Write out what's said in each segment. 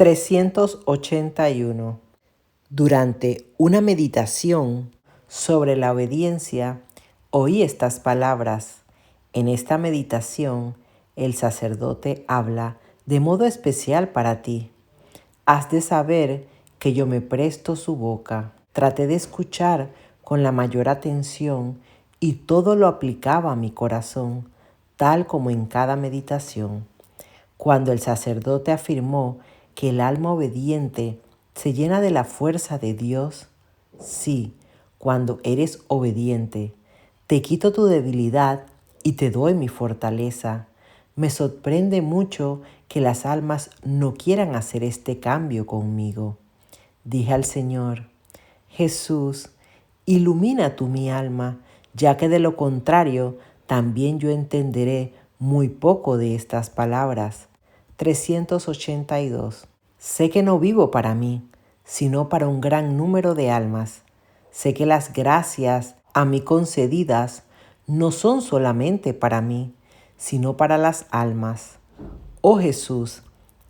381. Durante una meditación sobre la obediencia, oí estas palabras. En esta meditación, el sacerdote habla de modo especial para ti. Has de saber que yo me presto su boca. Traté de escuchar con la mayor atención y todo lo aplicaba a mi corazón, tal como en cada meditación. Cuando el sacerdote afirmó que el alma obediente se llena de la fuerza de Dios, sí, cuando eres obediente, te quito tu debilidad y te doy mi fortaleza. Me sorprende mucho que las almas no quieran hacer este cambio conmigo. Dije al Señor: Jesús, ilumina tú mi alma, ya que de lo contrario también yo entenderé muy poco de estas palabras. 382. Sé que no vivo para mí, sino para un gran número de almas. Sé que las gracias a mí concedidas no son solamente para mí, sino para las almas. Oh Jesús,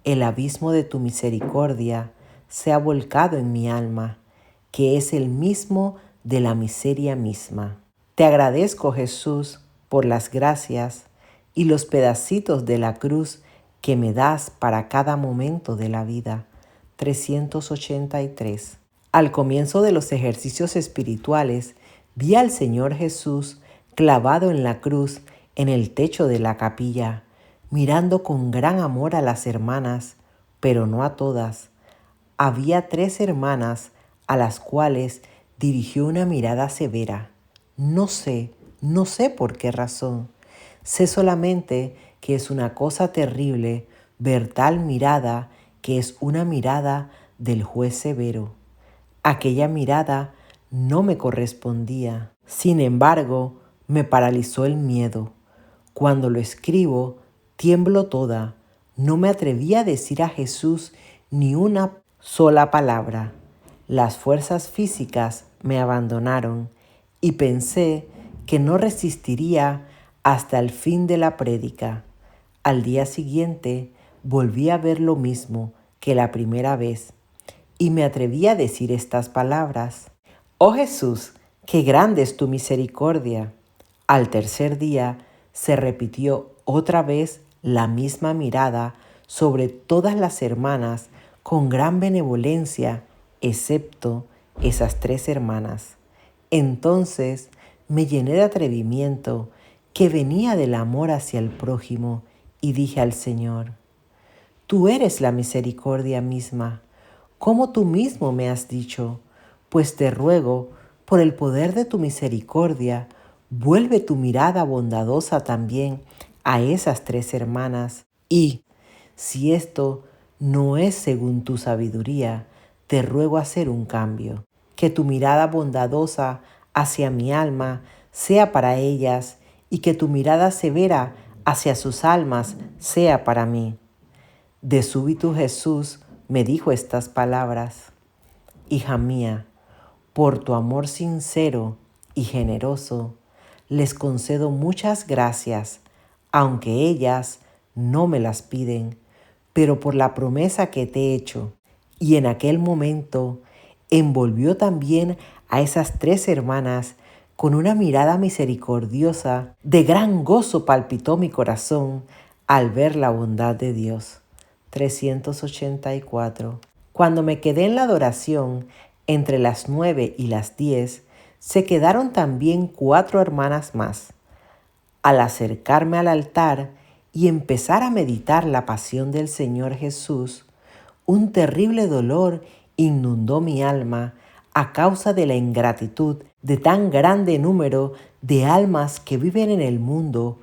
el abismo de tu misericordia se ha volcado en mi alma, que es el mismo de la miseria misma. Te agradezco, Jesús, por las gracias y los pedacitos de la cruz que me das para cada momento de la vida. 383. Al comienzo de los ejercicios espirituales, vi al Señor Jesús clavado en la cruz en el techo de la capilla, mirando con gran amor a las hermanas, pero no a todas. Había 3 hermanas a las cuales dirigió una mirada severa. No sé por qué razón. Sé solamente que es una cosa terrible ver tal mirada, que es una mirada del juez severo. Aquella mirada no me correspondía. Sin embargo, me paralizó el miedo. Cuando lo escribo, tiemblo toda. No me atreví a decir a Jesús ni una sola palabra. Las fuerzas físicas me abandonaron y pensé que no resistiría hasta el fin de la prédica. Al día siguiente volví a ver lo mismo que la primera vez y me atreví a decir estas palabras: Oh Jesús, qué grande es tu misericordia. Al tercer día se repitió otra vez la misma mirada sobre todas las hermanas con gran benevolencia, excepto esas 3 hermanas. Entonces me llené de atrevimiento que venía del amor hacia el prójimo y dije al Señor: Tú eres la misericordia misma, como tú mismo me has dicho, pues te ruego, por el poder de tu misericordia, vuelve tu mirada bondadosa también a esas 3 hermanas. Y, si esto no es según tu sabiduría, te ruego hacer un cambio. Que tu mirada bondadosa hacia mi alma sea para ellas, y que tu mirada severa hacia sus almas sea para mí. De súbito Jesús me dijo estas palabras: Hija mía, por tu amor sincero y generoso, les concedo muchas gracias, aunque ellas no me las piden, pero por la promesa que te he hecho. Y en aquel momento envolvió también a esas 3 hermanas con una mirada misericordiosa. De gran gozo palpitó mi corazón al ver la bondad de Dios. 384. Cuando me quedé en la adoración, entre las 9 y las 10, se quedaron también 4 hermanas más. Al acercarme al altar y empezar a meditar la pasión del Señor Jesús, un terrible dolor inundó mi alma a causa de la ingratitud de tan grande número de almas que viven en el mundo,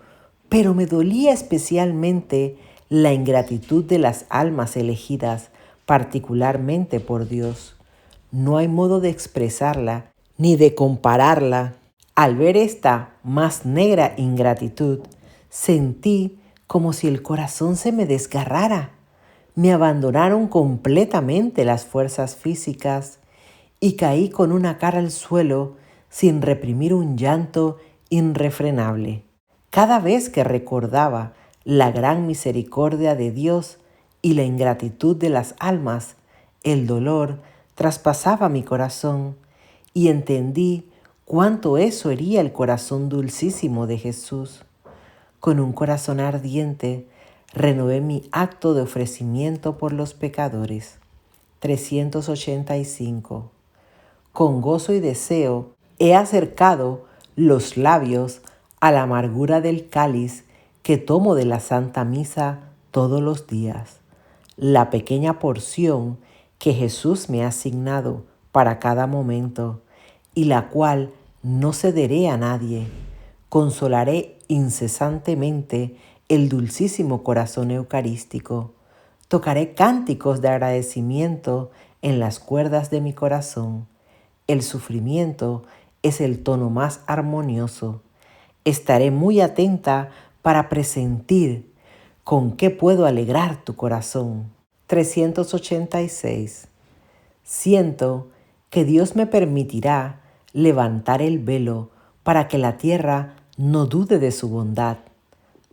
pero me dolía especialmente la ingratitud de las almas elegidas particularmente por Dios. No hay modo de expresarla ni de compararla. Al ver esta más negra ingratitud, sentí como si el corazón se me desgarrara. Me abandonaron completamente las fuerzas físicas y caí con una cara al suelo sin reprimir un llanto irrefrenable. Cada vez que recordaba la gran misericordia de Dios, y la ingratitud de las almas, el dolor, traspasaba mi corazón y entendí cuánto eso hería el corazón dulcísimo de Jesús. Con un corazón ardiente, renové mi acto de ofrecimiento por los pecadores. 385. Con gozo y deseo he acercado los labios a la amargura del cáliz que tomo de la Santa Misa todos los días. La pequeña porción que Jesús me ha asignado para cada momento y la cual no cederé a nadie. Consolaré incesantemente el dulcísimo corazón eucarístico. Tocaré cánticos de agradecimiento en las cuerdas de mi corazón. El sufrimiento es el tono más armonioso. Estaré muy atenta para presentir con qué puedo alegrar tu corazón. 386. Siento que Dios me permitirá levantar el velo para que la tierra no dude de su bondad.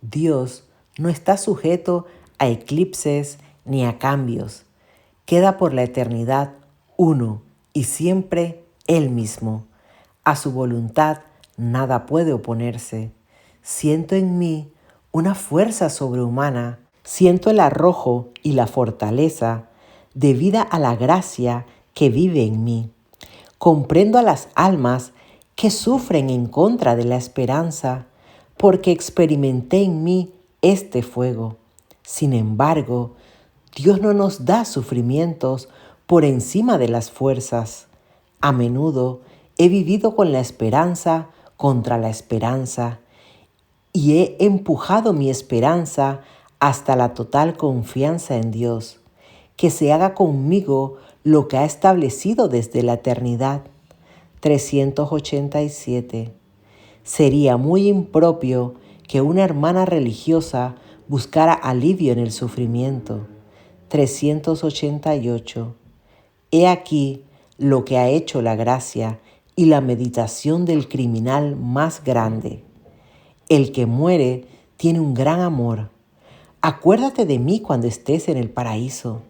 Dios no está sujeto a eclipses ni a cambios. Queda por la eternidad uno y siempre Él mismo. A su voluntad nada puede oponerse. Siento en mí una fuerza sobrehumana. Siento el arrojo y la fortaleza debida a la gracia que vive en mí. Comprendo a las almas que sufren en contra de la esperanza, porque experimenté en mí este fuego. Sin embargo, Dios no nos da sufrimientos por encima de las fuerzas. A menudo he vivido con la esperanza contra la esperanza y he empujado mi esperanza hasta la total confianza en Dios, que se haga conmigo lo que ha establecido desde la eternidad. 387. Sería muy impropio que una hermana religiosa buscara alivio en el sufrimiento. 388. He aquí lo que ha hecho la gracia y la meditación del criminal más grande. El que muere tiene un gran amor. Acuérdate de mí cuando estés en el paraíso.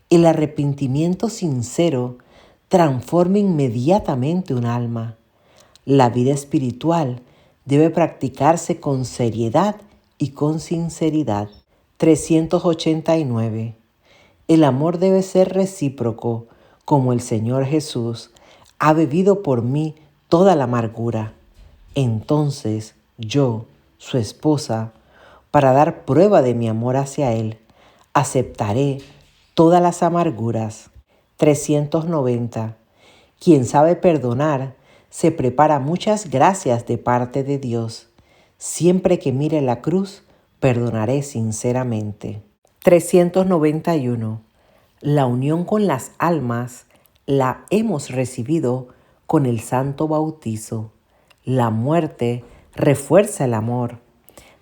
El arrepentimiento sincero transforma inmediatamente un alma. La vida espiritual debe practicarse con seriedad y con sinceridad. 389. El amor debe ser recíproco, como el Señor Jesús ha bebido por mí toda la amargura. Entonces yo, su esposa, para dar prueba de mi amor hacia Él, aceptaré todas las amarguras. 390. Quien sabe perdonar, se prepara muchas gracias de parte de Dios. Siempre que mire la cruz, perdonaré sinceramente. 391. La unión con las almas la hemos recibido con el santo bautizo. La muerte refuerza el amor.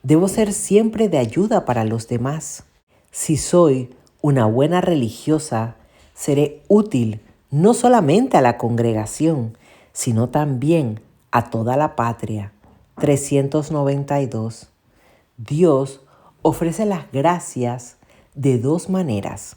Debo ser siempre de ayuda para los demás. Si soy una buena religiosa, seré útil no solamente a la congregación, sino también a toda la patria. 392. Dios ofrece las gracias de dos maneras,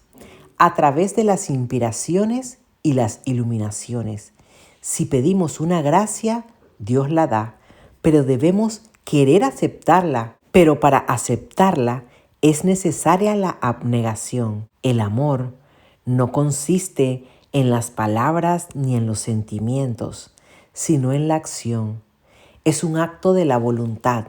a través de las inspiraciones y las iluminaciones. Si pedimos una gracia, Dios la da, pero debemos querer aceptarla. Pero para aceptarla es necesaria la abnegación. El amor no consiste en las palabras ni en los sentimientos, sino en la acción. Es un acto de la voluntad,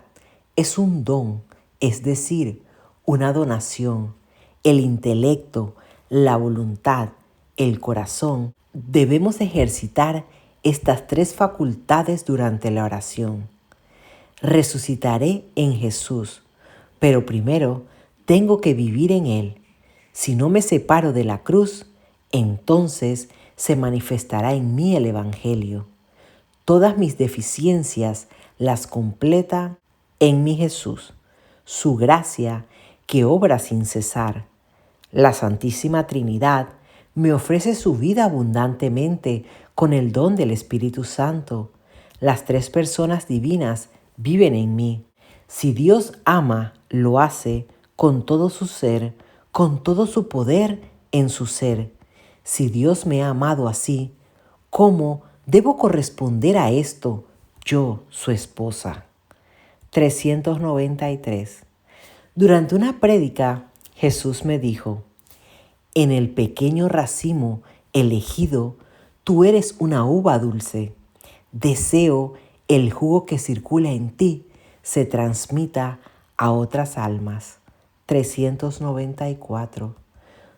es un don, es decir, una donación. El intelecto, la voluntad, el corazón. Debemos ejercitar estas tres facultades durante la oración. Resucitaré en Jesús, pero primero tengo que vivir en Él. Si no me separo de la cruz, entonces se manifestará en mí el Evangelio. Todas mis deficiencias las completa en mi Jesús, su gracia que obra sin cesar. La Santísima Trinidad me ofrece su vida abundantemente con el don del Espíritu Santo. Las tres personas divinas viven en mí. Si Dios ama, lo hace con todo su ser, con todo su poder en su ser. Si Dios me ha amado así, ¿cómo debo corresponder a esto, yo, su esposa? 393. Durante una prédica, Jesús me dijo: en el pequeño racimo elegido, tú eres una uva dulce. Deseo el jugo que circula en ti se transmita a otras almas. 394.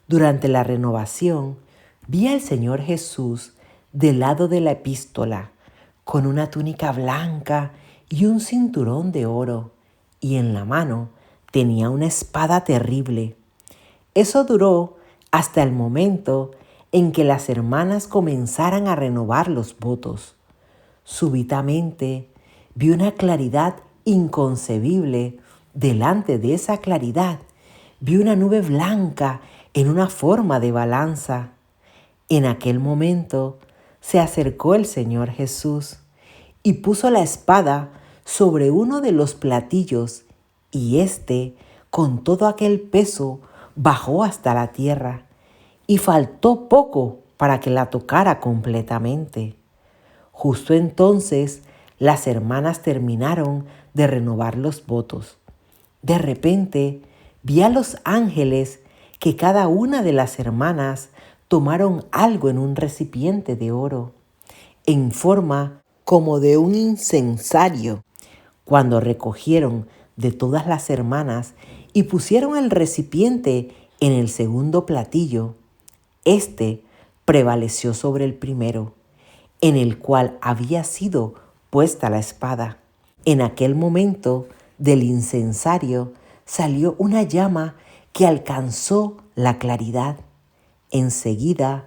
Durante la renovación, vi al Señor Jesús del lado de la epístola, con una túnica blanca y un cinturón de oro, y en la mano tenía una espada terrible. Eso duró hasta el momento en que las hermanas comenzaran a renovar los votos. Súbitamente vi una claridad inconcebible. Delante de esa claridad vi una nube blanca en una forma de balanza. En aquel momento se acercó el Señor Jesús y puso la espada sobre uno de los platillos, y éste, con todo aquel peso, bajó hasta la tierra, y faltó poco para que la tocara completamente. Justo entonces las hermanas terminaron de renovar los votos. De repente vi a los ángeles que cada una de las hermanas tomaron algo en un recipiente de oro, en forma como de un incensario. Cuando recogieron de todas las hermanas y pusieron el recipiente en el segundo platillo, este prevaleció sobre el primero, en el cual había sido puesta la espada. En aquel momento del incensario salió una llama que alcanzó la claridad. Enseguida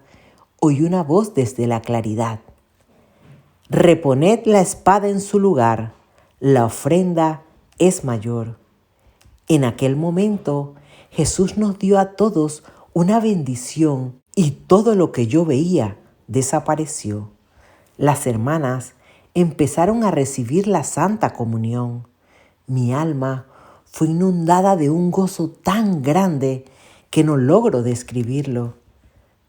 oí una voz desde la claridad: reponed la espada en su lugar, la ofrenda es mayor. En aquel momento Jesús nos dio a todos una bendición y todo lo que yo veía desapareció. Las hermanas empezaron a recibir la Santa Comunión. Mi alma fue inundada de un gozo tan grande que no logro describirlo.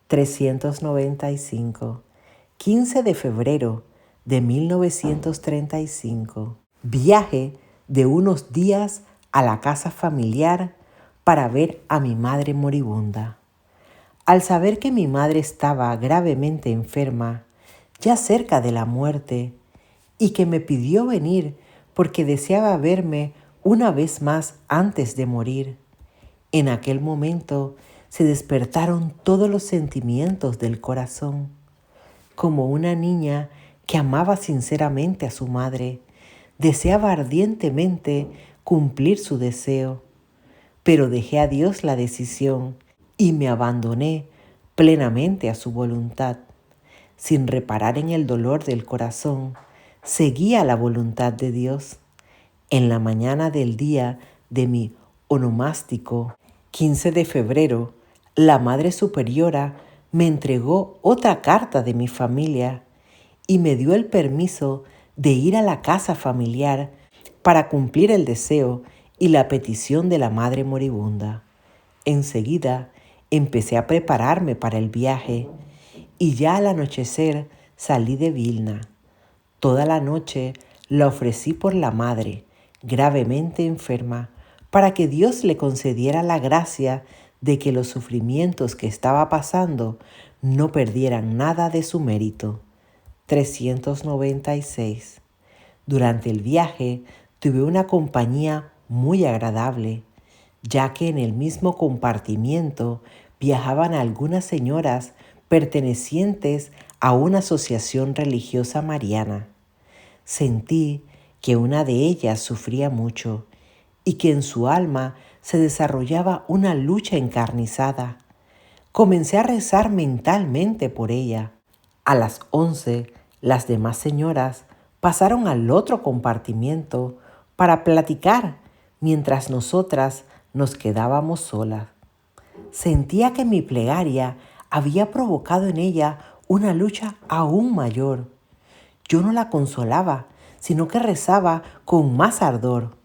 395. 15 de febrero de 1935. Viaje de unos días a la casa familiar para ver a mi madre moribunda. Al saber que mi madre estaba gravemente enferma, ya cerca de la muerte, y que me pidió venir porque deseaba verme una vez más antes de morir, en aquel momento se despertaron todos los sentimientos del corazón. Como una niña que amaba sinceramente a su madre, deseaba ardientemente cumplir su deseo, pero dejé a Dios la decisión y me abandoné plenamente a su voluntad. Sin reparar en el dolor del corazón, seguía la voluntad de Dios. En la mañana del día de mi onomástico, 15 de febrero, la Madre Superiora me entregó otra carta de mi familia y me dio el permiso de ir a la casa familiar para cumplir el deseo y la petición de la madre moribunda. Enseguida empecé a prepararme para el viaje y ya al anochecer salí de Vilna. Toda la noche la ofrecí por la madre, gravemente enferma, para que Dios le concediera la gracia de que los sufrimientos que estaba pasando no perdieran nada de su mérito. 396. Durante el viaje tuve una compañía muy agradable, ya que en el mismo compartimiento viajaban algunas señoras pertenecientes a una asociación religiosa mariana. Sentí que una de ellas sufría mucho y que en su alma se desarrollaba una lucha encarnizada. Comencé a rezar mentalmente por ella. A las 11, las demás señoras pasaron al otro compartimiento para platicar mientras nosotras nos quedábamos solas. Sentía que mi plegaria había provocado en ella una lucha aún mayor. Yo no la consolaba, sino que rezaba con más ardor.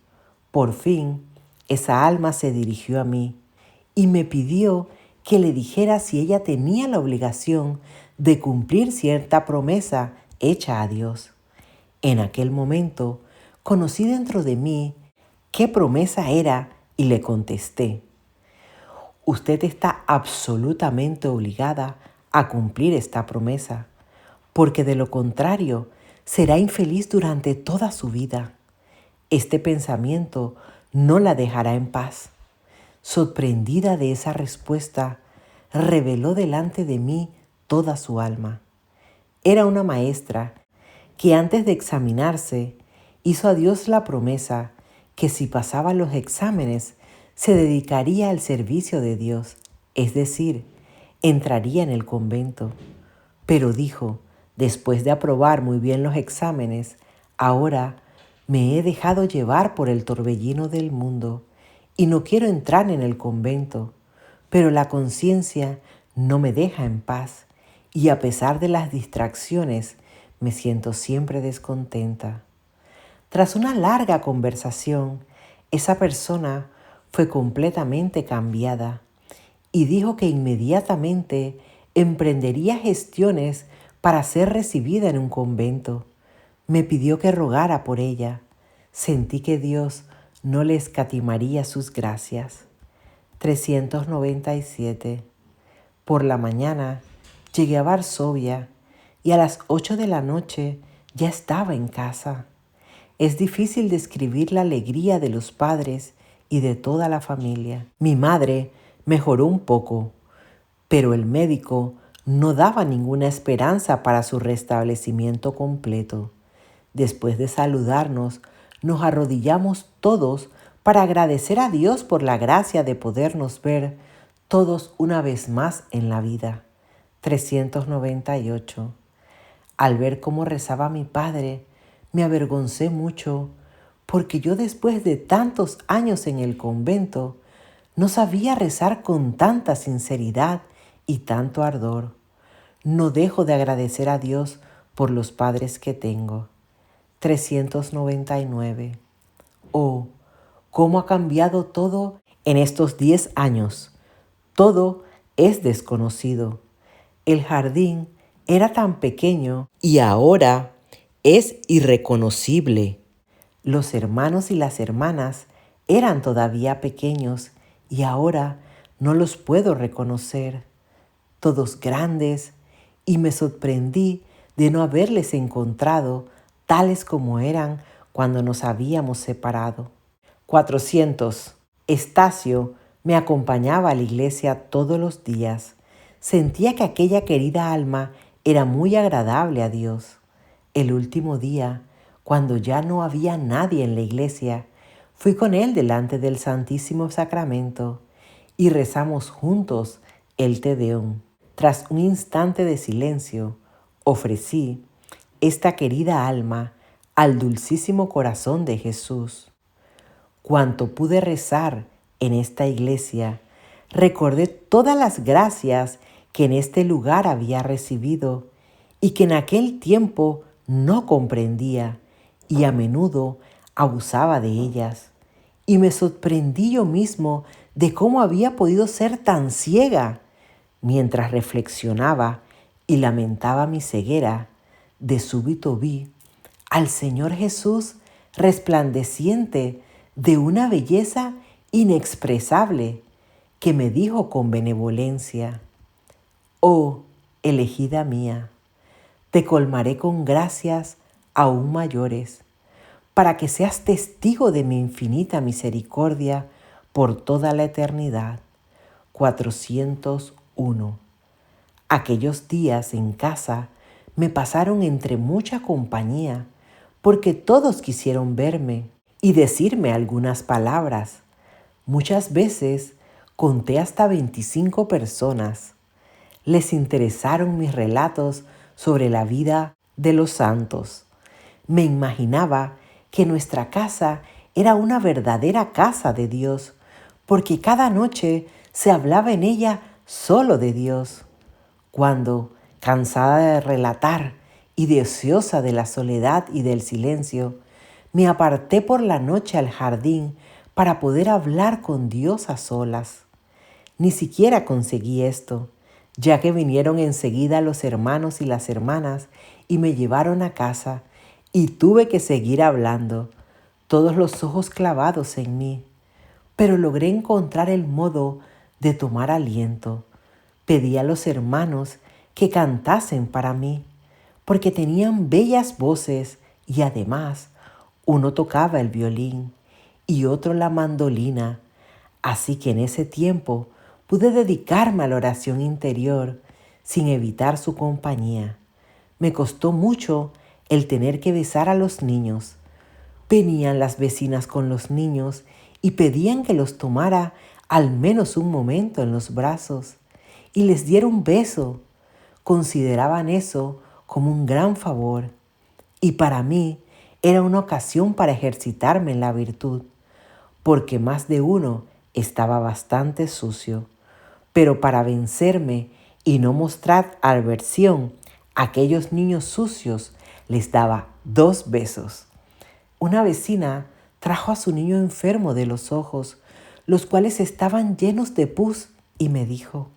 Por fin, esa alma se dirigió a mí y me pidió que le dijera si ella tenía la obligación de cumplir cierta promesa hecha a Dios. En aquel momento conocí dentro de mí qué promesa era y le contesté: usted está absolutamente obligada a cumplir esta promesa, porque de lo contrario será infeliz durante toda su vida. Este pensamiento no la dejará en paz. Sorprendida de esa respuesta, reveló delante de mí toda su alma. Era una maestra que antes de examinarse hizo a Dios la promesa que si pasaba los exámenes se dedicaría al servicio de Dios, es decir, entraría en el convento. Pero dijo, después de aprobar muy bien los exámenes, ahora me he dejado llevar por el torbellino del mundo y no quiero entrar en el convento, pero la conciencia no me deja en paz y a pesar de las distracciones me siento siempre descontenta. Tras una larga conversación, esa persona fue completamente cambiada y dijo que inmediatamente emprendería gestiones para ser recibida en un convento. Me pidió que rogara por ella. Sentí que Dios no le escatimaría sus gracias. 397. Por la mañana llegué a Varsovia y a las 8 de la noche ya estaba en casa. Es difícil describir la alegría de los padres y de toda la familia. Mi madre mejoró un poco, pero el médico no daba ninguna esperanza para su restablecimiento completo. Después de saludarnos, nos arrodillamos todos para agradecer a Dios por la gracia de podernos ver todos una vez más en la vida. 398. Al ver cómo rezaba mi padre, me avergoncé mucho, porque yo después de tantos años en el convento, no sabía rezar con tanta sinceridad y tanto ardor. No dejo de agradecer a Dios por los padres que tengo. 399. Oh, cómo ha cambiado todo en estos 10 años. Todo es desconocido. El jardín era tan pequeño y ahora es irreconocible. Los hermanos y las hermanas eran todavía pequeños y ahora no los puedo reconocer. Todos grandes, y me sorprendí de no haberles encontrado tales como eran cuando nos habíamos separado. 400. Estacio me acompañaba a la iglesia todos los días. Sentía que aquella querida alma era muy agradable a Dios. El último día, cuando ya no había nadie en la iglesia, fui con él delante del Santísimo Sacramento y rezamos juntos el Te Deum. Tras un instante de silencio, ofrecí esta querida alma al dulcísimo corazón de Jesús. Cuanto pude rezar en esta iglesia, recordé todas las gracias que en este lugar había recibido y que en aquel tiempo no comprendía y a menudo abusaba de ellas. Y me sorprendí yo mismo de cómo había podido ser tan ciega. Mientras reflexionaba y lamentaba mi ceguera, de súbito vi al Señor Jesús resplandeciente de una belleza inexpresable, que me dijo con benevolencia: «Oh, elegida mía, te colmaré con gracias aún mayores, para que seas testigo de mi infinita misericordia por toda la eternidad». 401. Aquellos días en casa me pasaron entre mucha compañía, porque todos quisieron verme y decirme algunas palabras. Muchas veces conté hasta 25 personas. Les interesaron mis relatos sobre la vida de los santos. Me imaginaba que nuestra casa era una verdadera casa de Dios, porque cada noche se hablaba en ella solo de Dios. Cuando, cansada de relatar y deseosa de la soledad y del silencio, me aparté por la noche al jardín para poder hablar con Dios a solas. ni siquiera conseguí esto, ya que vinieron enseguida los hermanos y las hermanas y me llevaron a casa y tuve que seguir hablando, todos los ojos clavados en mí. Pero logré encontrar el modo de tomar aliento. Pedí a los hermanos que cantasen para mí, porque tenían bellas voces y además uno tocaba el violín y otro la mandolina. Así que en ese tiempo pude dedicarme a la oración interior sin evitar su compañía. Me costó mucho el tener que besar a los niños. Venían las vecinas con los niños y pedían que los tomara al menos un momento en los brazos y les diera un beso. Consideraban eso como un gran favor y para mí era una ocasión para ejercitarme en la virtud, porque más de uno estaba bastante sucio. Pero para vencerme y no mostrar aversión a aquellos niños sucios, les daba 2 besos. Una vecina trajo a su niño enfermo de los ojos, los cuales estaban llenos de pus, y me dijo: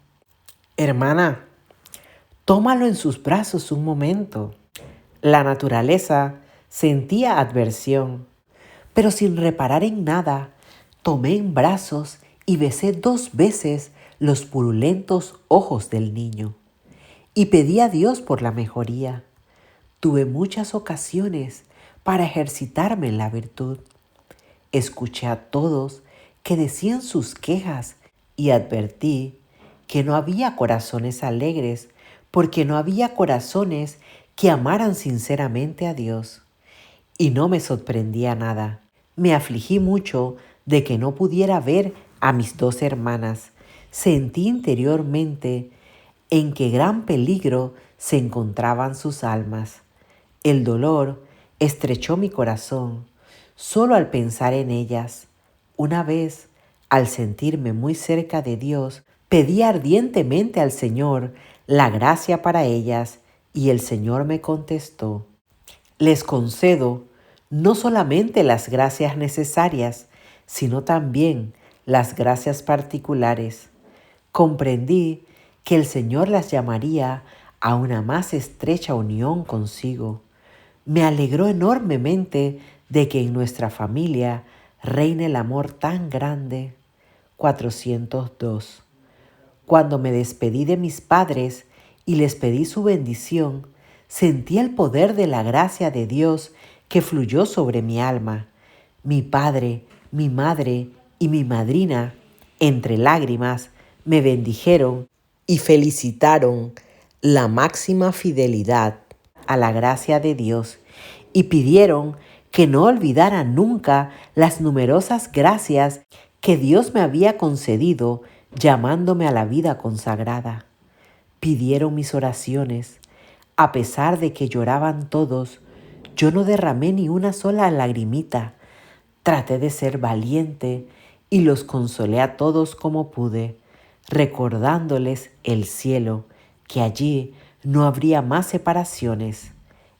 «Hermana, tómalo en sus brazos un momento». La naturaleza sentía adversión, pero sin reparar en nada, tomé en brazos y besé 2 veces los purulentos ojos del niño y pedí a Dios por la mejoría. Tuve muchas ocasiones para ejercitarme en la virtud. Escuché a todos que decían sus quejas y advertí que no había corazones alegres porque no había corazones que amaran sinceramente a Dios. Y no me sorprendía nada. Me afligí mucho de que no pudiera ver a mis 2 hermanas. Sentí interiormente en qué gran peligro se encontraban sus almas. El dolor estrechó mi corazón solo al pensar en ellas. Una vez, al sentirme muy cerca de Dios, pedí ardientemente al Señor la gracia para ellas y el Señor me contestó: «Les concedo no solamente las gracias necesarias, sino también las gracias particulares». Comprendí que el Señor las llamaría a una más estrecha unión consigo. Me alegró enormemente de que en nuestra familia reine el amor tan grande. 402. Cuando me despedí de mis padres y les pedí su bendición, sentí el poder de la gracia de Dios que fluyó sobre mi alma. Mi padre, mi madre y mi madrina, entre lágrimas, me bendijeron y felicitaron la máxima fidelidad a la gracia de Dios y pidieron que no olvidara nunca las numerosas gracias que Dios me había concedido llamándome a la vida consagrada. Pidieron mis oraciones. A pesar de que lloraban todos, yo no derramé ni una sola lagrimita. Traté de ser valiente y los consolé a todos como pude, recordándoles el cielo, que allí no habría más separaciones.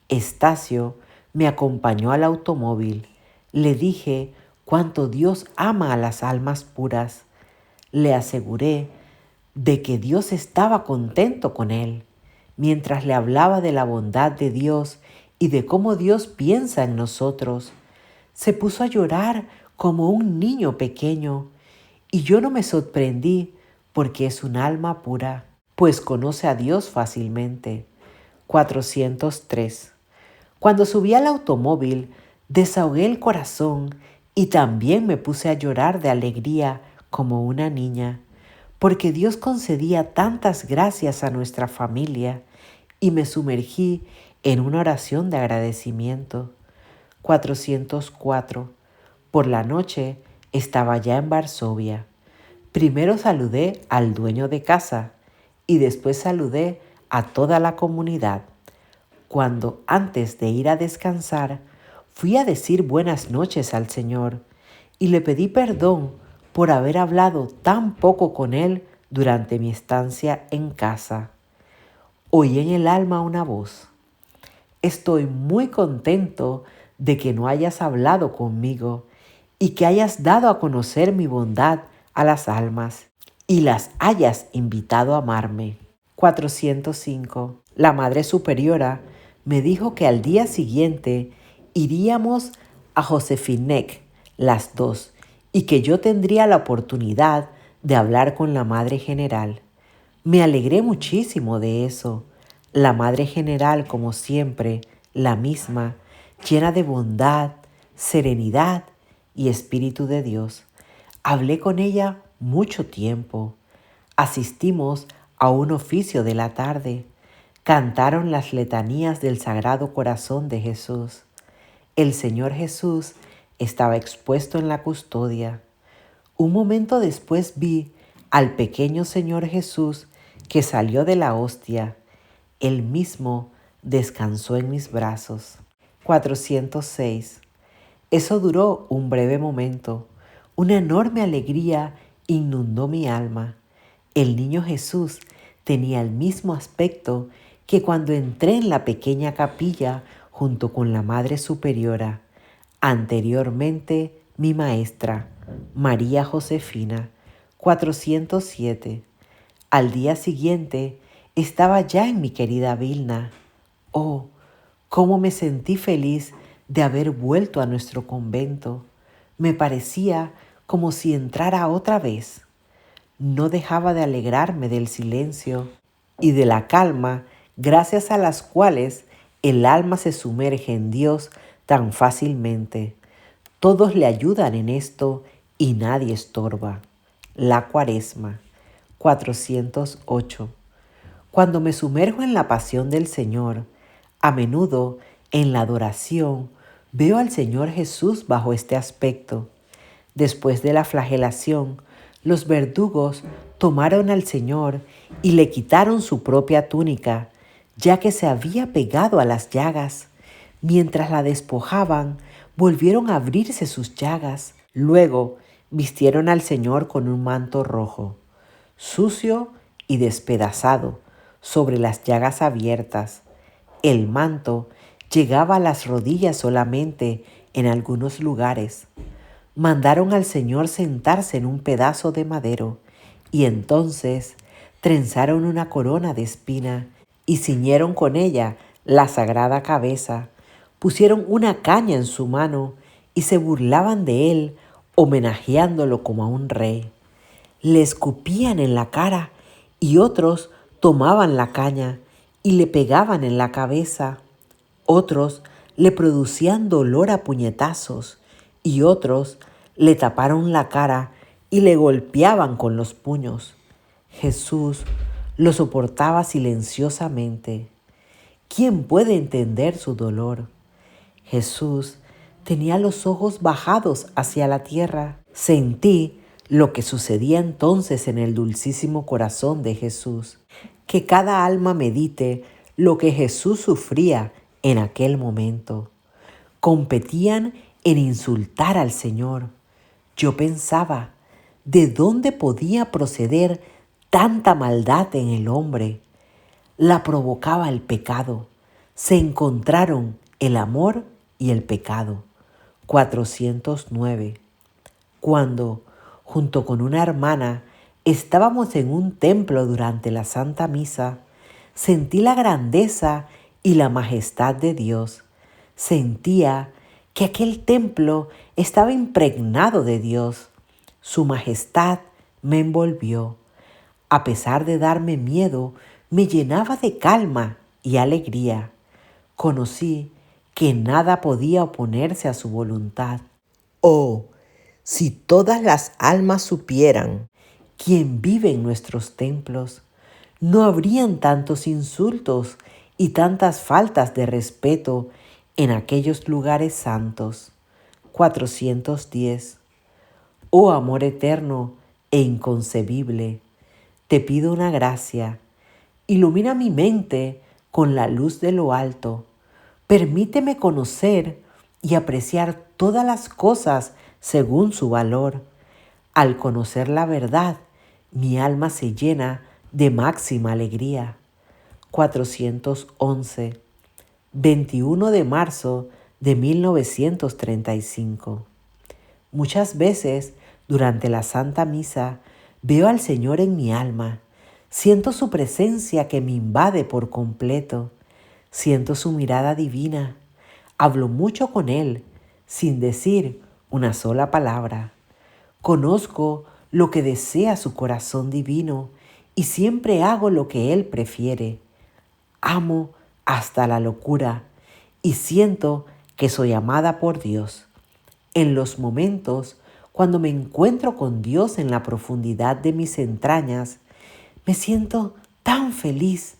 Estacio me acompañó al automóvil. Le dije cuánto Dios ama a las almas puras. Le aseguré de que Dios estaba contento con él, mientras le hablaba de la bondad de Dios y de cómo Dios piensa en nosotros. Se puso a llorar como un niño pequeño, y yo no me sorprendí porque es un alma pura, pues conoce a Dios fácilmente. 403. Cuando subí al automóvil, desahogué el corazón y también me puse a llorar de alegría como una niña, porque Dios concedía tantas gracias a nuestra familia, y me sumergí en una oración de agradecimiento. 404. Por la noche estaba ya en Varsovia. Primero saludé al dueño de casa y después saludé a toda la comunidad. Cuando, antes de ir a descansar, fui a decir buenas noches al Señor y le pedí perdón por haber hablado tan poco con Él durante mi estancia en casa. Oí en el alma una voz: «Estoy muy contento de que no hayas hablado conmigo y que hayas dado a conocer mi bondad a las almas. y las hayas invitado a amarme. 405. La Madre Superiora me dijo que al día siguiente iríamos a Josefinec, las dos, y que yo tendría la oportunidad de hablar con la Madre General. Me alegré muchísimo de eso. La Madre General, como siempre, la misma, llena de bondad, serenidad y Espíritu de Dios. Hablé con ella mucho tiempo. Asistimos a un oficio de la tarde. Cantaron las letanías del Sagrado Corazón de Jesús. El Señor Jesús estaba expuesto en la custodia. Un momento después vi al pequeño Señor Jesús que salió de la hostia. Él mismo descansó en mis brazos. 406. Eso duró un breve momento. Una enorme alegría inundó mi alma. El niño Jesús tenía el mismo aspecto que cuando entré en la pequeña capilla junto con la Madre Superiora, anteriormente mi maestra, María Josefina. 407. Al día siguiente estaba ya en mi querida Vilna. Oh, cómo me sentí feliz de haber vuelto a nuestro convento. Me parecía como si entrara otra vez. No dejaba de alegrarme del silencio y de la calma gracias a las cuales el alma se sumerge en Dios tan fácilmente. Todos le ayudan en esto y nadie estorba. La Cuaresma. 408. Cuando me sumerjo en la pasión del Señor, a menudo en la adoración veo al Señor Jesús bajo este aspecto. Después de la flagelación, los verdugos tomaron al Señor y le quitaron su propia túnica, ya que se había pegado a las llagas. Mientras la despojaban, volvieron a abrirse sus llagas. Luego vistieron al Señor con un manto rojo, sucio y despedazado, sobre las llagas abiertas. El manto llegaba a las rodillas solamente en algunos lugares. Mandaron al Señor sentarse en un pedazo de madero y entonces trenzaron una corona de espina y ciñeron con ella la sagrada cabeza. Pusieron una caña en su mano y se burlaban de él, homenajeándolo como a un rey. Le escupían en la cara y otros tomaban la caña y le pegaban en la cabeza. Otros le producían dolor a puñetazos y otros le taparon la cara y le golpeaban con los puños. Jesús lo soportaba silenciosamente. ¿Quién puede entender su dolor? Jesús tenía los ojos bajados hacia la tierra. Sentí lo que sucedía entonces en el dulcísimo corazón de Jesús. Que cada alma medite lo que Jesús sufría en aquel momento. Competían en insultar al Señor. Yo pensaba, ¿de dónde podía proceder tanta maldad en el hombre? La provocaba el pecado. Se encontraron el amor y el pecado. 409. Cuando, junto con una hermana, estábamos en un templo durante la Santa Misa, sentí la grandeza y la majestad de Dios. Sentía que aquel templo estaba impregnado de Dios. Su majestad me envolvió. A pesar de darme miedo, me llenaba de calma y alegría. Conocí que nada podía oponerse a su voluntad. Oh, si todas las almas supieran quién vive en nuestros templos, no habrían tantos insultos y tantas faltas de respeto en aquellos lugares santos. 410. Oh amor eterno e inconcebible, te pido una gracia. Ilumina mi mente con la luz de lo alto. Permíteme conocer y apreciar todas las cosas según su valor. Al conocer la verdad, mi alma se llena de máxima alegría. 411. 21 de marzo de 1935. Muchas veces, durante la Santa Misa, Veo al Señor en mi alma. Siento su presencia que me invade por completo. Siento su mirada divina. Hablo mucho con Él sin decir una sola palabra. Conozco lo que desea su corazón divino y siempre hago lo que Él prefiere. Amo hasta la locura y siento que soy amada por Dios. En los momentos cuando me encuentro con Dios en la profundidad de mis entrañas, me siento tan feliz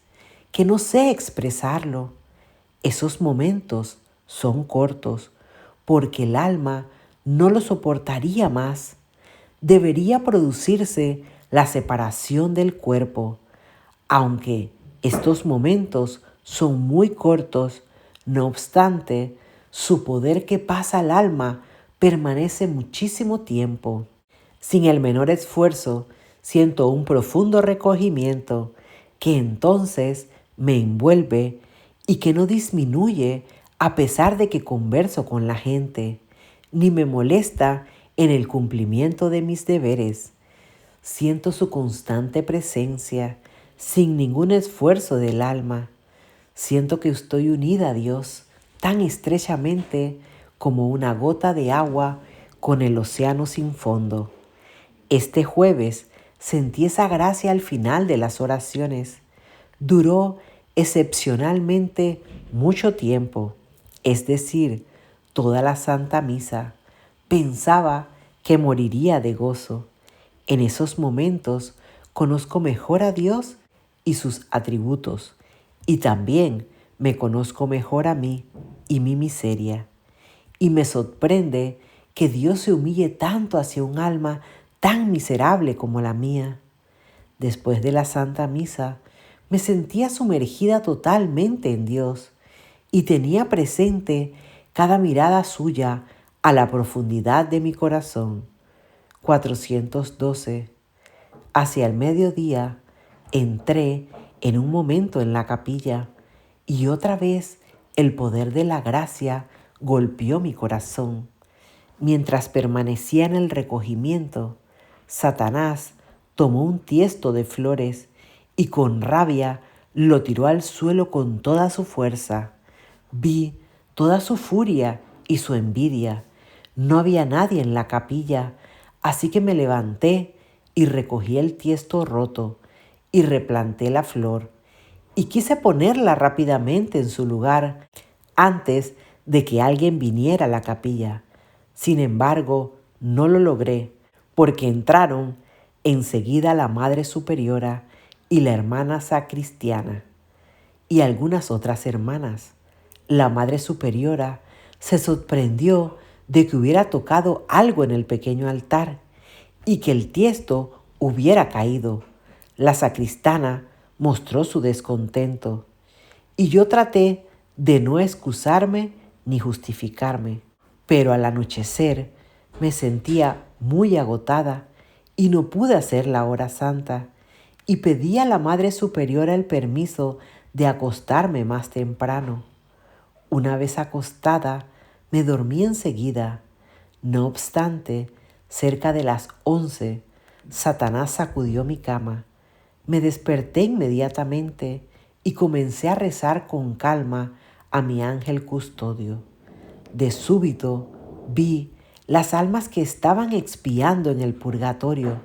que no sé expresarlo. Esos momentos son cortos porque el alma no lo soportaría más. Debería producirse la separación del cuerpo. Aunque estos momentos son muy cortos, no obstante, su poder que pasa al alma permanece muchísimo tiempo. Sin el menor esfuerzo, siento un profundo recogimiento que entonces me envuelve y que no disminuye a pesar de que converso con la gente, ni me molesta en el cumplimiento de mis deberes. Siento su constante presencia sin ningún esfuerzo del alma. Siento que estoy unida a Dios tan estrechamente como una gota de agua con el océano sin fondo. Este jueves sentí esa gracia al final de las oraciones. Duró excepcionalmente mucho tiempo, es decir, toda la Santa Misa. Pensaba que moriría de gozo. En esos momentos conozco mejor a Dios y sus atributos, y también me conozco mejor a mí y mi miseria. Y me sorprende que Dios se humille tanto hacia un alma tan miserable como la mía. Después de la Santa Misa, me sentía sumergida totalmente en Dios y tenía presente cada mirada suya a la profundidad de mi corazón. 412. Hacia el mediodía entré en un momento en la capilla y otra vez el poder de la gracia golpeó mi corazón. Mientras permanecía en el recogimiento, Satanás tomó un tiesto de flores y con rabia lo tiró al suelo con toda su fuerza. Vi toda su furia y su envidia. No había nadie en la capilla, así que me levanté y recogí el tiesto roto y replanté la flor y quise ponerla rápidamente en su lugar antes de que alguien viniera a la capilla. Sin embargo, no lo logré porque entraron enseguida la Madre Superiora y la hermana sacristiana y algunas otras hermanas. La Madre Superiora se sorprendió de que hubiera tocado algo en el pequeño altar y que el tiesto hubiera caído. La sacristana mostró su descontento y yo traté de no excusarme ni justificarme, pero al anochecer me sentía muy agotada y no pude hacer la hora santa y pedí a la Madre Superiora el permiso de acostarme más temprano. Una vez acostada, me dormí enseguida. No obstante, cerca de las 11, Satanás sacudió mi cama. Me desperté inmediatamente y comencé a rezar con calma a mi ángel custodio. De súbito vi las almas que estaban expiando en el purgatorio.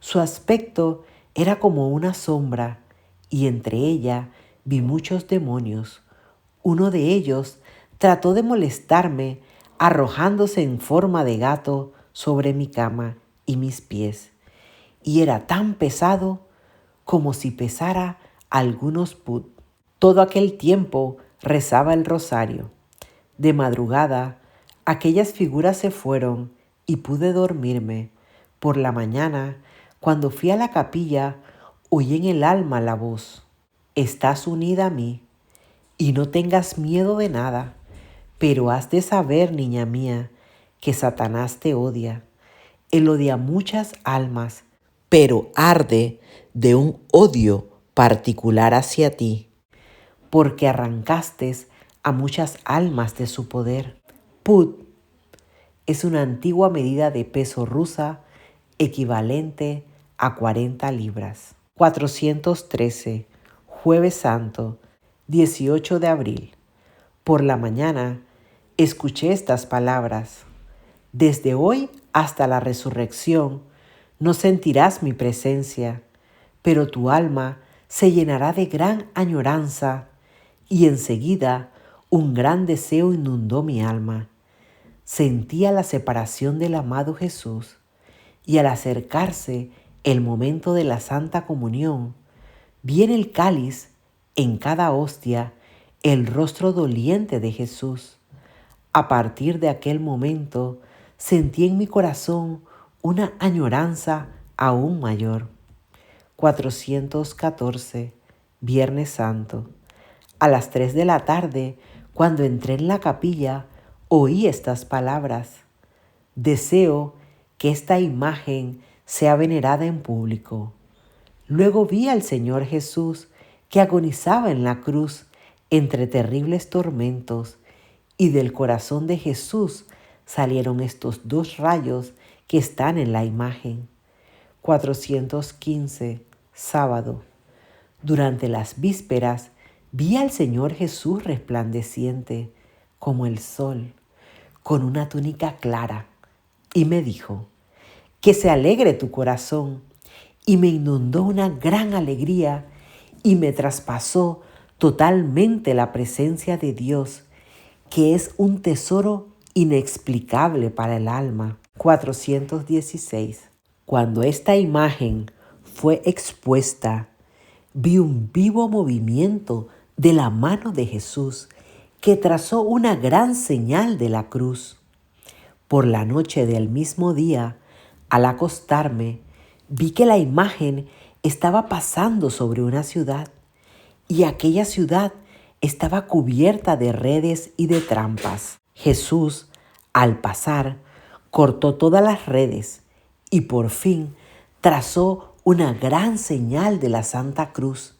Su aspecto era como una sombra y entre ella vi muchos demonios. Uno de ellos trató de molestarme arrojándose en forma de gato sobre mi cama y mis pies, y era tan pesado como si pesara algunos pud. Todo aquel tiempo rezaba el rosario. De madrugada, aquellas figuras se fueron y pude dormirme. Por la mañana, cuando fui a la capilla, oí en el alma la voz: «Estás unida a mí y no tengas miedo de nada, pero has de saber, niña mía, que Satanás te odia. Él odia muchas almas, pero arde de un odio particular hacia ti, porque arrancaste a muchas almas de su poder». Pud es una antigua medida de peso rusa equivalente a 40 libras. 413. Jueves Santo, 18 de abril. Por la mañana escuché estas palabras: desde hoy hasta la resurrección no sentirás mi presencia, pero tu alma se llenará de gran añoranza. Y enseguida un gran deseo inundó mi alma. Sentía la separación del amado Jesús, y al acercarse el momento de la Santa Comunión, vi en el cáliz, en cada hostia, el rostro doliente de Jesús. A partir de aquel momento, sentí en mi corazón una añoranza aún mayor. 414. Viernes Santo. A las 3 de la tarde, cuando entré en la capilla, oí estas palabras: deseo que esta imagen sea venerada en público. Luego vi al Señor Jesús que agonizaba en la cruz entre terribles tormentos, y del corazón de Jesús salieron estos dos rayos que están en la imagen. 415. Sábado. Durante las vísperas vi al Señor Jesús resplandeciente como el sol, con una túnica clara, y me dijo: que se alegre tu corazón. Y me inundó una gran alegría y me traspasó totalmente la presencia de Dios, que es un tesoro inexplicable para el alma. 416. Cuando esta imagen fue expuesta, vi un vivo movimiento de la mano de Jesús que trazó una gran señal de la cruz. Por la noche del mismo día, al acostarme, vi que la imagen estaba pasando sobre una ciudad, y aquella ciudad estaba cubierta de redes y de trampas. Jesús, al pasar, cortó todas las redes y por fin trazó una gran señal de la Santa Cruz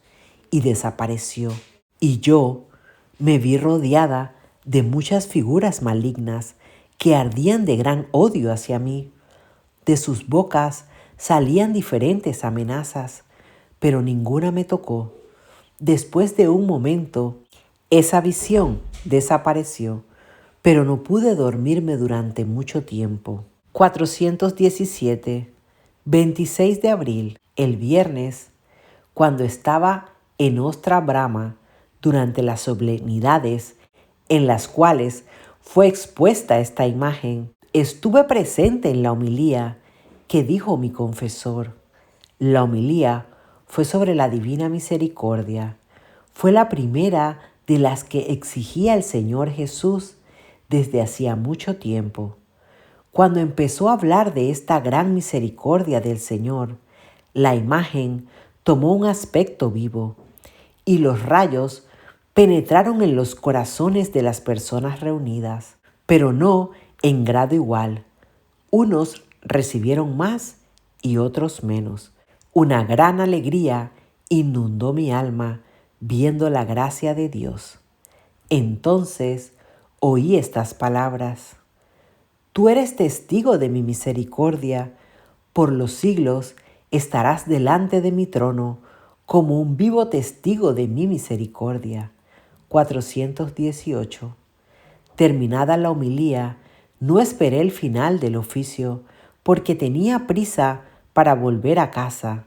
y desapareció. Y yo me vi rodeada de muchas figuras malignas que ardían de gran odio hacia mí. De sus bocas salían diferentes amenazas, pero ninguna me tocó. Después de un momento, esa visión desapareció, pero no pude dormirme durante mucho tiempo. 417. 26 de abril, el viernes, cuando estaba en Ostra Brahma durante las solemnidades en las cuales fue expuesta esta imagen, estuve presente en la homilía que dijo mi confesor. La homilía fue sobre la Divina Misericordia. Fue la primera de las que exigía el Señor Jesús desde hacía mucho tiempo. Cuando empezó a hablar de esta gran misericordia del Señor, la imagen tomó un aspecto vivo, y los rayos penetraron en los corazones de las personas reunidas, pero no en grado igual. Unos recibieron más y otros menos. Una gran alegría inundó mi alma viendo la gracia de Dios. Entonces oí estas palabras: tú eres testigo de mi misericordia, por los siglos estarás delante de mi trono como un vivo testigo de mi misericordia. 418. Terminada la homilía, no esperé el final del oficio, porque tenía prisa para volver a casa.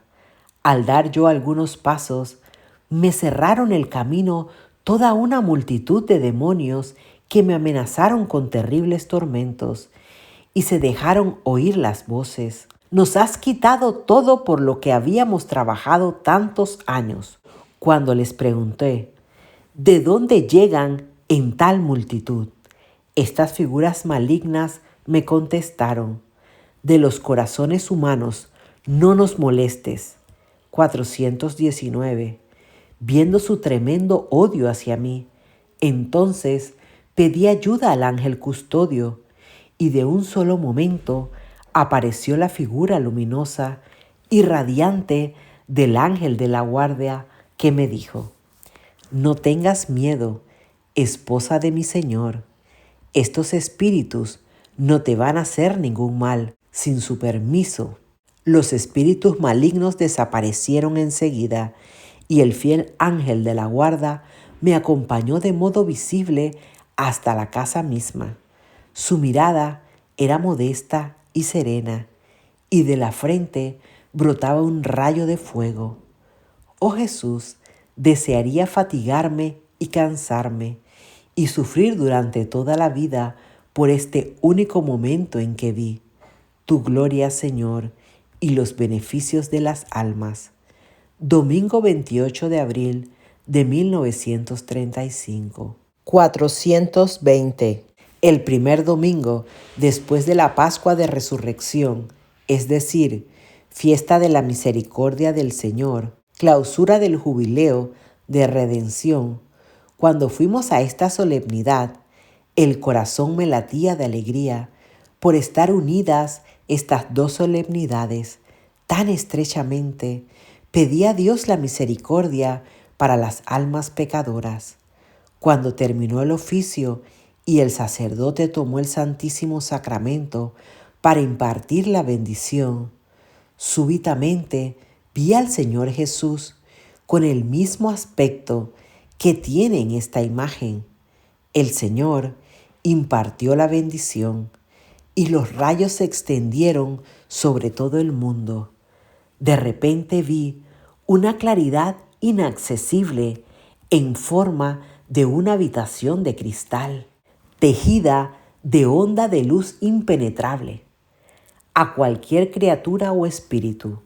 Al dar yo algunos pasos, me cerraron el camino toda una multitud de demonios que me amenazaron con terribles tormentos, y se dejaron oír las voces: nos has quitado todo por lo que habíamos trabajado tantos años. Cuando les pregunté: ¿de dónde llegan en tal multitud? Estas figuras malignas me contestaron: de los corazones humanos, no nos molestes. 419. Viendo su tremendo odio hacia mí, entonces pedí ayuda al ángel custodio, y de un solo momento apareció la figura luminosa y radiante del ángel de la guardia, que me dijo: no tengas miedo, esposa de mi Señor. Estos espíritus no te van a hacer ningún mal sin su permiso. Los espíritus malignos desaparecieron enseguida y el fiel ángel de la guarda me acompañó de modo visible hasta la casa misma. Su mirada era modesta y serena, y de la frente brotaba un rayo de fuego. Oh Jesús, desearía fatigarme y cansarme y sufrir durante toda la vida por este único momento en que vi tu gloria, Señor, y los beneficios de las almas. Domingo 28 de abril de 1935. 420. El primer domingo después de la Pascua de Resurrección, es decir, fiesta de la misericordia del Señor, clausura del jubileo de redención. Cuando fuimos a esta solemnidad, el corazón me latía de alegría por estar unidas estas dos solemnidades tan estrechamente. Pedí a Dios la misericordia para las almas pecadoras. Cuando terminó el oficio y el sacerdote tomó el Santísimo Sacramento para impartir la bendición, súbitamente vi al Señor Jesús con el mismo aspecto que tiene en esta imagen. El Señor impartió la bendición y los rayos se extendieron sobre todo el mundo. De repente vi una claridad inaccesible en forma de una habitación de cristal, tejida de onda de luz impenetrable. A cualquier criatura o espíritu,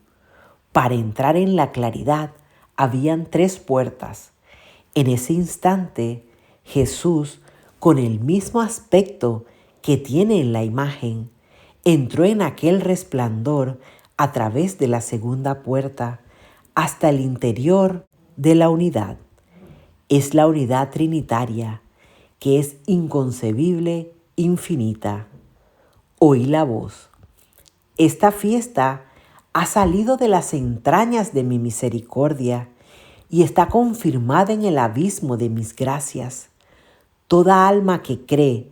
para entrar en la claridad, habían 3 puertas. En ese instante, Jesús, con el mismo aspecto que tiene en la imagen, entró en aquel resplandor a través de la segunda puerta hasta el interior de la unidad. Es la unidad trinitaria, que es inconcebible, infinita. Oí la voz. Esta fiesta ha salido de las entrañas de mi misericordia y está confirmada en el abismo de mis gracias. Toda alma que cree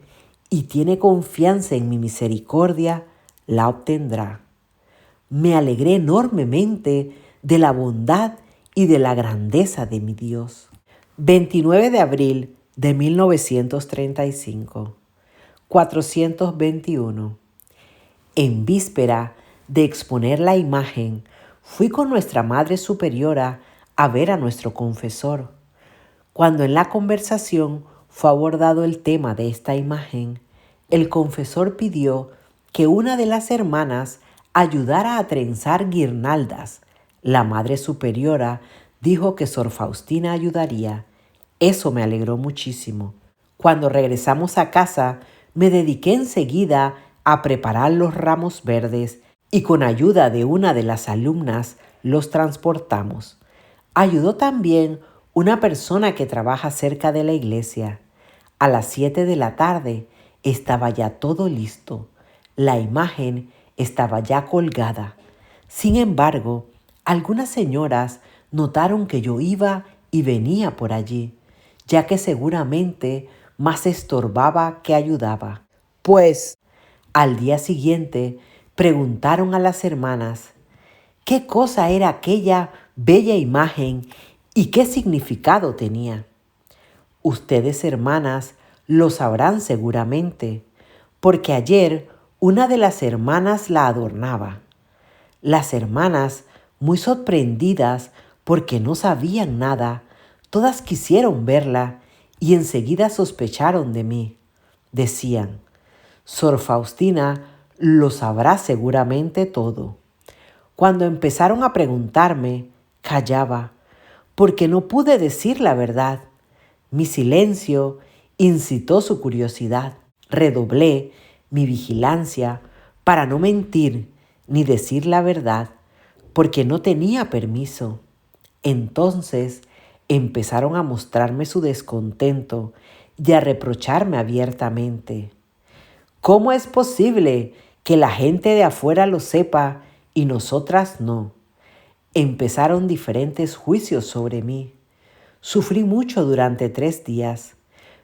y tiene confianza en mi misericordia, la obtendrá. Me alegré enormemente de la bondad y de la grandeza de mi Dios. 29 de abril de 1935. 421. En víspera de exponer la imagen, fui con nuestra Madre Superiora a ver a nuestro confesor. Cuando en la conversación fue abordado el tema de esta imagen, el confesor pidió que una de las hermanas ayudara a trenzar guirnaldas. La Madre Superiora dijo que Sor Faustina ayudaría. Eso me alegró muchísimo. Cuando regresamos a casa, me dediqué enseguida a preparar los ramos verdes y con ayuda de una de las alumnas los transportamos. Ayudó también una persona que trabaja cerca de la iglesia. A las 7 de la tarde estaba ya todo listo. La imagen estaba ya colgada. Sin embargo, algunas señoras notaron que yo iba y venía por allí, ya que seguramente más estorbaba que ayudaba. Pues, al día siguiente, preguntaron a las hermanas qué cosa era aquella bella imagen y qué significado tenía. Ustedes, hermanas, lo sabrán seguramente, porque ayer una de las hermanas la adornaba. Las hermanas, muy sorprendidas porque no sabían nada, todas quisieron verla y enseguida sospecharon de mí. Decían: Sor Faustina lo sabrá seguramente todo. Cuando empezaron a preguntarme, callaba, porque no pude decir la verdad. Mi silencio incitó su curiosidad. Redoblé mi vigilancia para no mentir ni decir la verdad, porque no tenía permiso. Entonces empezaron a mostrarme su descontento y a reprocharme abiertamente. ¿Cómo es posible que la gente de afuera lo sepa y nosotras no? Empezaron diferentes juicios sobre mí. Sufrí mucho durante 3 días,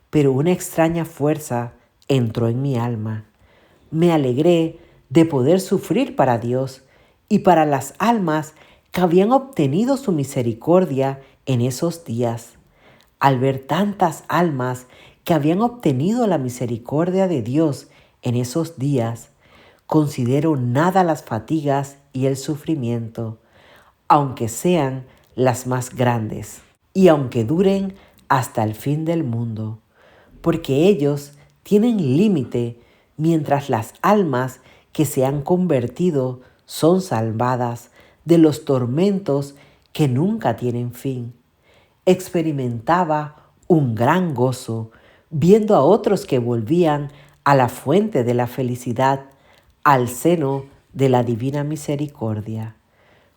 pero una extraña fuerza entró en mi alma. Me alegré de poder sufrir para Dios y para las almas que habían obtenido su misericordia en esos días. Al ver tantas almas que habían obtenido la misericordia de Dios en esos días, considero nada las fatigas y el sufrimiento, aunque sean las más grandes, y aunque duren hasta el fin del mundo, porque ellos tienen límite mientras las almas que se han convertido son salvadas de los tormentos que nunca tienen fin. Experimentaba un gran gozo viendo a otros que volvían a la fuente de la felicidad, al seno de la divina misericordia.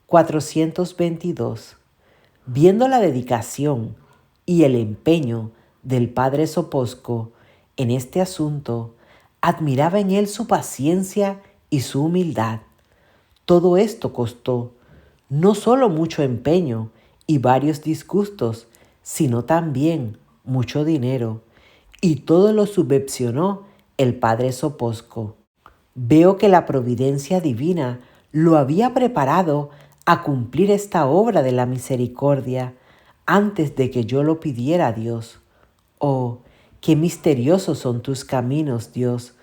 422. Viendo la dedicación y el empeño del padre Soposco en este asunto, admiraba en él su paciencia y su humildad. Todo esto costó no solo mucho empeño y varios disgustos, sino también mucho dinero, y todo lo subvencionó el padre Soposco. Veo que la providencia divina lo había preparado a cumplir esta obra de la misericordia antes de que yo lo pidiera a Dios. Oh, qué misteriosos son tus caminos, Dios.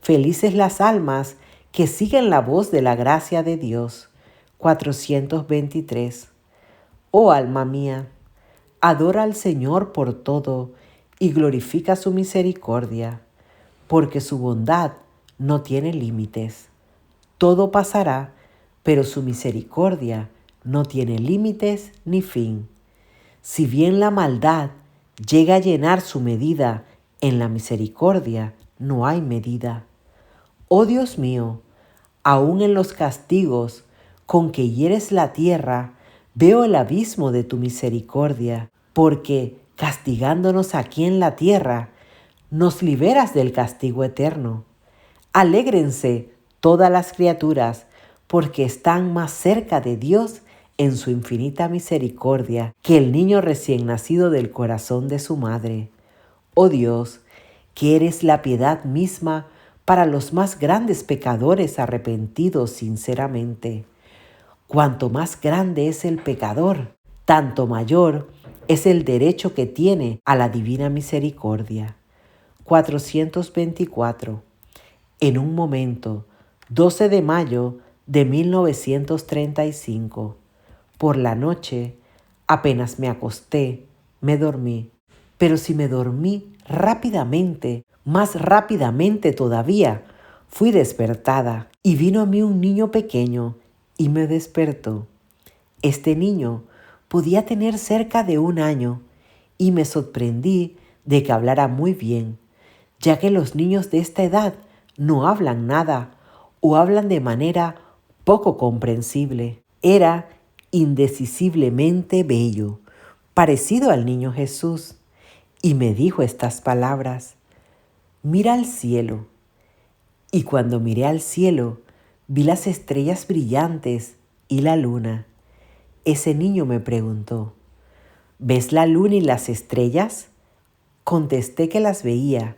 Felices las almas que siguen la voz de la gracia de Dios. 423. Oh alma mía, adora al Señor por todo y glorifica su misericordia, porque su bondad no tiene límites. Todo pasará, pero su misericordia no tiene límites ni fin. Si bien la maldad llega a llenar su medida, en la misericordia no hay medida. Oh Dios mío, aun en los castigos con que hieres la tierra, veo el abismo de tu misericordia, porque castigándonos aquí en la tierra, nos liberas del castigo eterno. Alégrense todas las criaturas, porque están más cerca de Dios en su infinita misericordia que el niño recién nacido del corazón de su madre. Oh Dios, que eres la piedad misma para los más grandes pecadores arrepentidos sinceramente. Cuanto más grande es el pecador, tanto mayor es el derecho que tiene a la divina misericordia. 424. En un momento, 12 de mayo de 1935, por la noche, apenas me acosté, me dormí. Pero si me dormí rápidamente, más rápidamente todavía, fui despertada y vino a mí un niño pequeño y me despertó. Este niño podía tener cerca de 1 año y me sorprendí de que hablara muy bien, ya que los niños de esta edad no hablan nada o hablan de manera poco comprensible. Era indecisiblemente bello, parecido al niño Jesús, y me dijo estas palabras: mira al cielo. Y cuando miré al cielo, vi las estrellas brillantes y la luna. Ese niño me preguntó: ¿ves la luna y las estrellas? Contesté que las veía,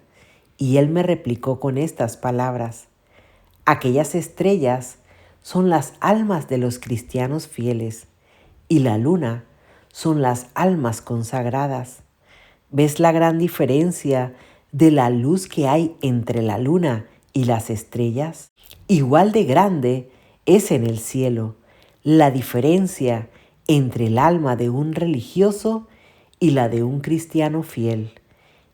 y él me replicó con estas palabras: aquellas estrellas son las almas de los cristianos fieles, y la luna son las almas consagradas. ¿Ves la gran diferencia de la luz que hay entre la luna y las estrellas? Igual de grande es en el cielo la diferencia entre el alma de un religioso y la de un cristiano fiel.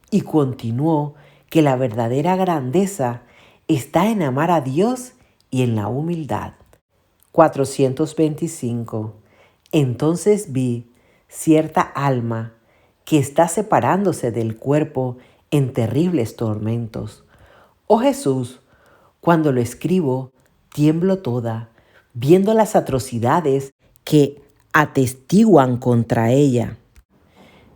Y continuó que la verdadera grandeza está en amar a Dios y en la humildad. 425. Entonces vi cierta alma que está separándose del cuerpo en terribles tormentos. Oh Jesús, cuando lo escribo, tiemblo toda, viendo las atrocidades que atestiguan contra ella.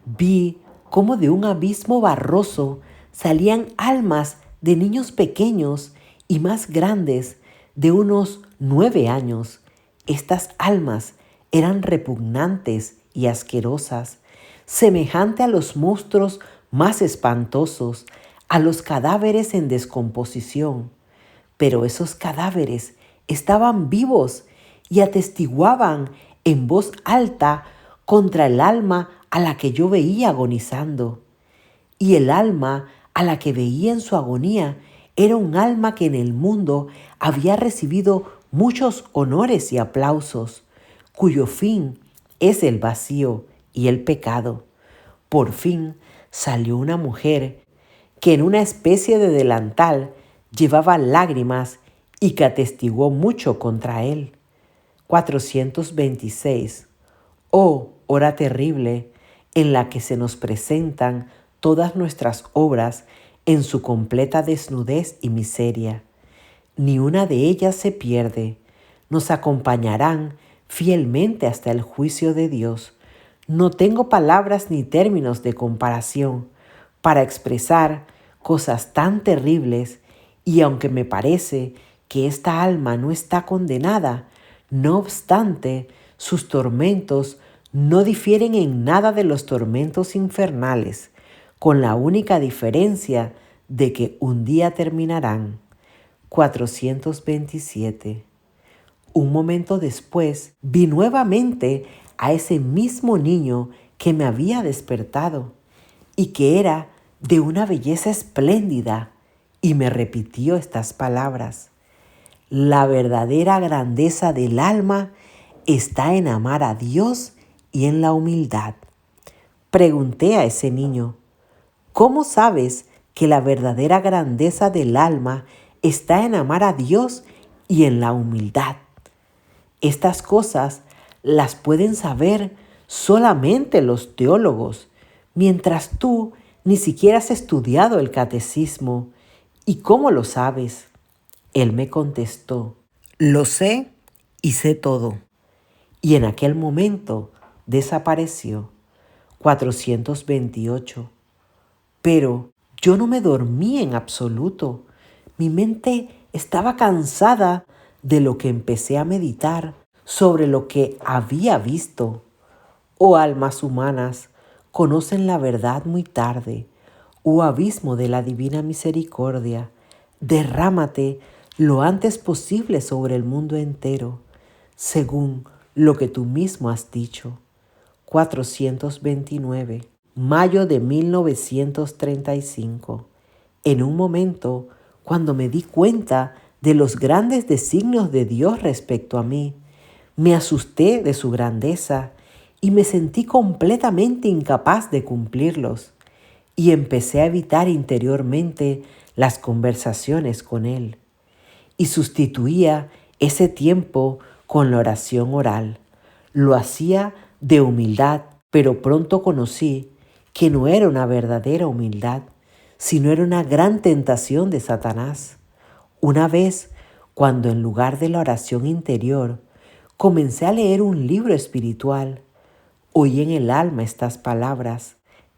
Vi cómo de un abismo barroso salían almas de niños pequeños y más grandes, de unos 9 años. Estas almas eran repugnantes y asquerosas, semejante a los monstruos más espantosos, a los cadáveres en descomposición. Pero esos cadáveres estaban vivos y atestiguaban en voz alta contra el alma a la que yo veía agonizando. Y el alma a la que veía en su agonía era un alma que en el mundo había recibido muchos honores y aplausos, cuyo fin es el vacío y el pecado. Por fin salió una mujer que en una especie de delantal llevaba lágrimas y que atestiguó mucho contra él. 426. Oh, hora terrible en la que se nos presentan todas nuestras obras en su completa desnudez y miseria. Ni una de ellas se pierde. Nos acompañarán fielmente hasta el juicio de Dios. No tengo palabras ni términos de comparación para expresar cosas tan terribles, y aunque me parece que esta alma no está condenada, no obstante, sus tormentos no difieren en nada de los tormentos infernales, con la única diferencia de que un día terminarán. 427. Un momento después vi nuevamente a ese mismo niño que me había despertado y que era de una belleza espléndida, y me repitió estas palabras: la verdadera grandeza del alma está en amar a Dios y en la humildad. Pregunté a ese niño: ¿cómo sabes que la verdadera grandeza del alma está en amar a Dios y en la humildad? Estas cosas las pueden saber solamente los teólogos, mientras tú ni siquiera has estudiado el catecismo. ¿Y cómo lo sabes? Él me contestó: lo sé y sé todo. Y en aquel momento desapareció. 428. Pero yo no me dormí en absoluto. Mi mente estaba cansada de lo que empecé a meditar sobre lo que había visto. Oh almas humanas, conocen la verdad muy tarde. Oh abismo de la divina misericordia, derrámate lo antes posible sobre el mundo entero, según lo que tú mismo has dicho. 429. Mayo de 1935. En un momento, cuando me di cuenta de los grandes designios de Dios respecto a mí, me asusté de su grandeza y me sentí completamente incapaz de cumplirlos, y empecé a evitar interiormente las conversaciones con Él, y sustituía ese tiempo con la oración oral. Lo hacía de humildad, pero pronto conocí que no era una verdadera humildad, sino era una gran tentación de Satanás. Una vez, cuando en lugar de la oración interior, comencé a leer un libro espiritual, oí en el alma estas palabras,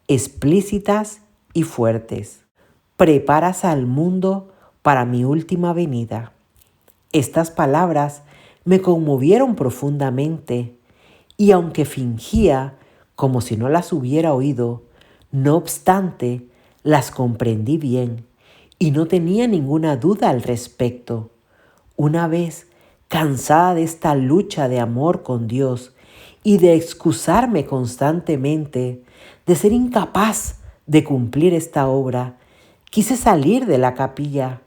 explícitas y fuertes: preparas al mundo para mi última venida. Estas palabras me conmovieron profundamente, y aunque fingía como si no las hubiera oído, no obstante, las comprendí bien y no tenía ninguna duda al respecto. Una vez cansada de esta lucha de amor con Dios y de excusarme constantemente, de ser incapaz de cumplir esta obra, quise salir de la capilla,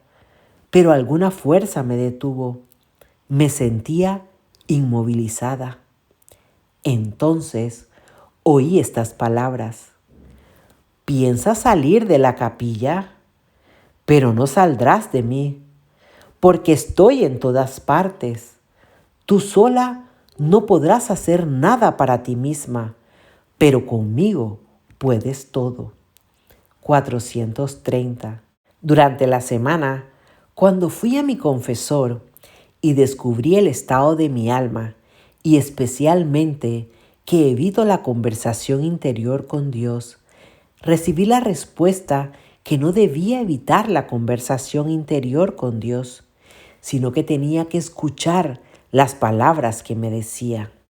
pero alguna fuerza me detuvo. Me sentía inmovilizada. Entonces oí estas palabras: ¿piensas salir de la capilla? Pero no saldrás de mí, porque estoy en todas partes. Tú sola no podrás hacer nada para ti misma, pero conmigo puedes todo. 430. Durante la semana, cuando fui a mi confesor y descubrí el estado de mi alma, y especialmente que evito la conversación interior con Dios, recibí la respuesta que no debía evitar la conversación interior con Dios, sino que tenía que escuchar las palabras que me decía.